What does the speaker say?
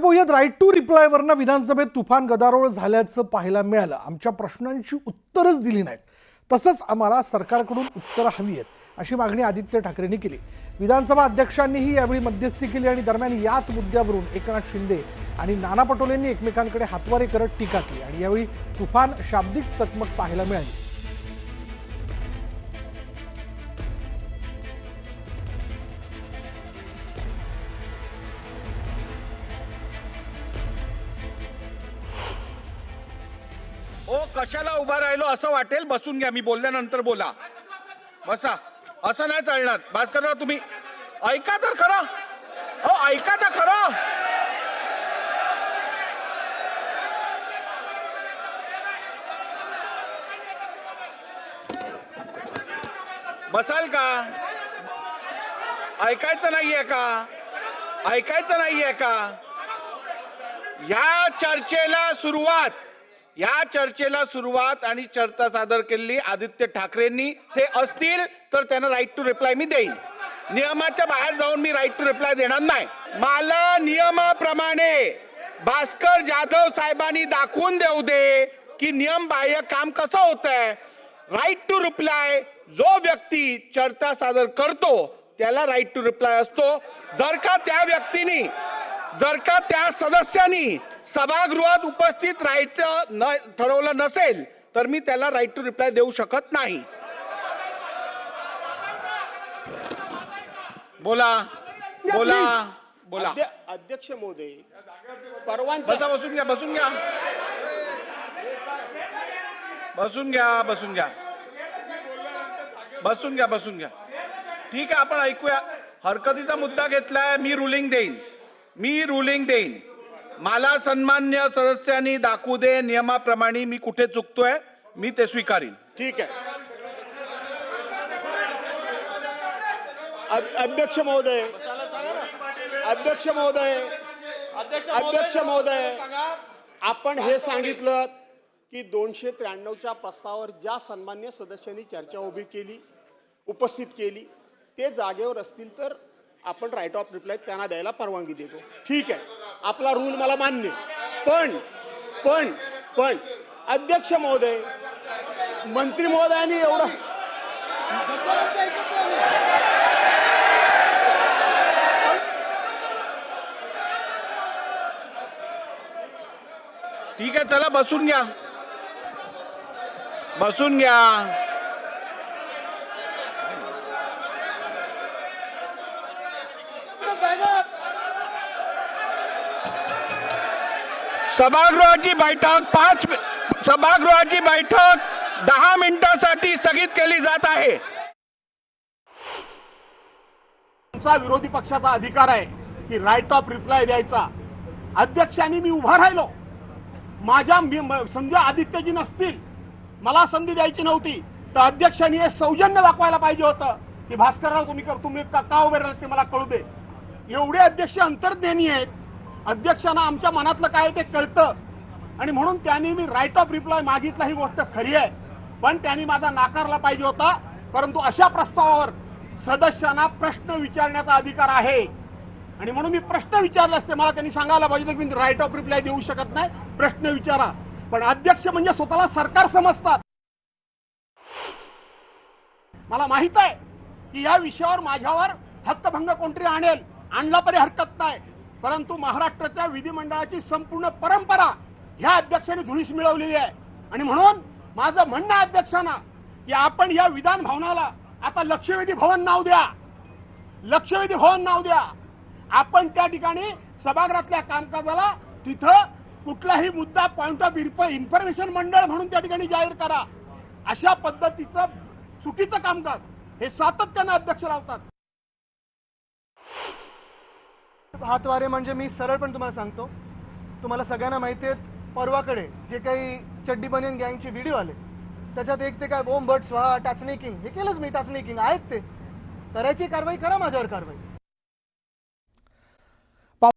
पोयत right to रिप्लायवरनं विधानसभेत तुफान गदारोळ झाल्याचं पाहायला मिळालं. आमच्या प्रश्नांची उत्तरच दिली नाहीत. तसंच आम्हाला सरकारकडून उत्तरं हवी आहेत अशी मागणी आदित्य ठाकरेंनी केली. विधानसभा अध्यक्षांनीही यावेळी मध्यस्थी केली आणि दरम्यान याच मुद्द्यावरून एकनाथ शिंदे आणि नाना पटोलेंनी एकमेकांकडे हातवारे करत टीका केली आणि यावेळी तुफान शाब्दिक चकमक पाहायला मिळाली. ओ कशाला उभा राहिलो असं वाटेल. बसून घ्या, मी बोलल्यानंतर बोला. बसा, असं नाही चालणार. भास्करराव तुम्ही ऐका तर खरं. हो ऐका तर खरं. बसाल का? ऐकायचं नाहीये का? ऐकायचं नाहीये का? या चर्चेला सुरुवात आणि चर्चा सादर केलेली आदित्य ठाकरेंनी. ते असतील तर त्यांना राईट टू रिप्लाय मी देईन. नियमाच्या बाहेर जाऊन मी राईट टू रिप्लाय देणार नाही. मला नियमाप्रमाणे भास्कर जाधव साहेबांनी दाखवून देऊ दे की नियम बाह्य काम कसं होतंय. राईट टू रिप्लाय जो व्यक्ती चर्चा सादर करतो त्याला राईट टू रिप्लाय असतो. जर का त्या सदस्यांनी सभागृहात उपस्थित राहायचं ठरवलं नसेल तर मी त्याला राईट टू रिप्लाय देऊ शकत नाही. बोला बोला बोला. अध्यक्ष महोदय, परवानगी. बसा, बसून घ्या, बसून घ्या, बसून घ्या, बसून घ्या, बसून घ्या, बसून घ्या. ठीक आहे, आपण ऐकूया. हरकतीचा मुद्दा घेतलाय. मी रुलिंग देईन. मला सन्मान्य सदस्यांनी दाखवू दे नियमाप्रमाणे मी कुठे चुकतोय. मी ते स्वीकारीन. ठीक आहे. अध्यक्ष महोदय, आपण हे सांगितलं की 293च्या प्रस्तावावर ज्या सन्मान्य सदस्यांनी चर्चा उपस्थित केली ते जागेवर असतील तर आपण राईट ऑफ रिप्लाय त्यांना द्यायला परवानगी देतो. ठीक आहे, आपला रूल मला मान्य. पण अध्यक्ष महोदय, मंत्री महोदयांनी एवढं ठीक आहे, चला बसून घ्या, बसून घ्या. सभागृहाची बैठक 10 मिनिटांसाठी स्थगित केली जात आहे. आमचा विरोधी पक्षाचा अधिकार आहे की राईट ऑफ रिप्लाय द्यायचा. अध्यक्षांनी मी उभा राहिलो. समजा आदित्यजी नसतील, मला संधी द्यायची नव्हती तर अध्यक्षांनी हे सौजन्य दाखवायला पाहिजे होतं की भास्करराव तुम्ही का उभे राहिले ते मला कळू दे. एवढे अध्यक्ष अंतर्ज्ञानी आहेत. अध्यक्षांना आमच्या मनातलं काय ते कळतं आणि म्हणून त्यांनी मी राईट ऑफ रिप्लाय मागितला. ही गोष्ट खरी आहे, पण त्यांनी माझा नाकारला पाहिजे होता. परंतु अशा प्रस्तावावर सदस्यांना प्रश्न विचारण्याचा अधिकार आहे आणि म्हणून मी प्रश्न विचारले असते. मला त्यांनी सांगायला पाहिजे की मी राईट ऑफ रिप्लाय देऊ शकत नाही, प्रश्न विचारा. पण अध्यक्ष म्हणजे स्वतःला सरकार समजतात. मला माहित आहे की या विषयावर माझ्यावर हक्कभंग कोणतरी आणला तरी हरकत नाही. परंतु महाराष्ट्राच्या विधिमंडळाची संपूर्ण परंपरा ह्या अध्यक्षांनी धुळीस मिळवलेली आहे आणि म्हणून माझं म्हणणं आहे अध्यक्षांना की आपण या विधान भवनाला आता लक्षवेधी भवन नाव द्या. आपण त्या ठिकाणी सभागृहातल्या कामकाजाला तिथं कुठलाही मुद्दा पॉइंट ऑफ इन्फॉर्मेशन मंडळ म्हणून त्या ठिकाणी जाहीर करा. अशा पद्धतीचं चुकीचं कामकाज हे सातत्यानं अध्यक्ष लावतात. हातवारे म्हणजे मी सरळ पण तुम्हाला सांगतो. तुम्हाला सगळ्यांना माहिती आहे परवाकडे जे काही चड्डी बनियन गँगचे व्हिडिओ आले त्याच्यात एक ते काय बोंब बट स्वाहा टाचणी किंग हे केलंच मी. टाचणी किंग आहेत ते करायची कारवाई करा, माझ्यावर कारवाई.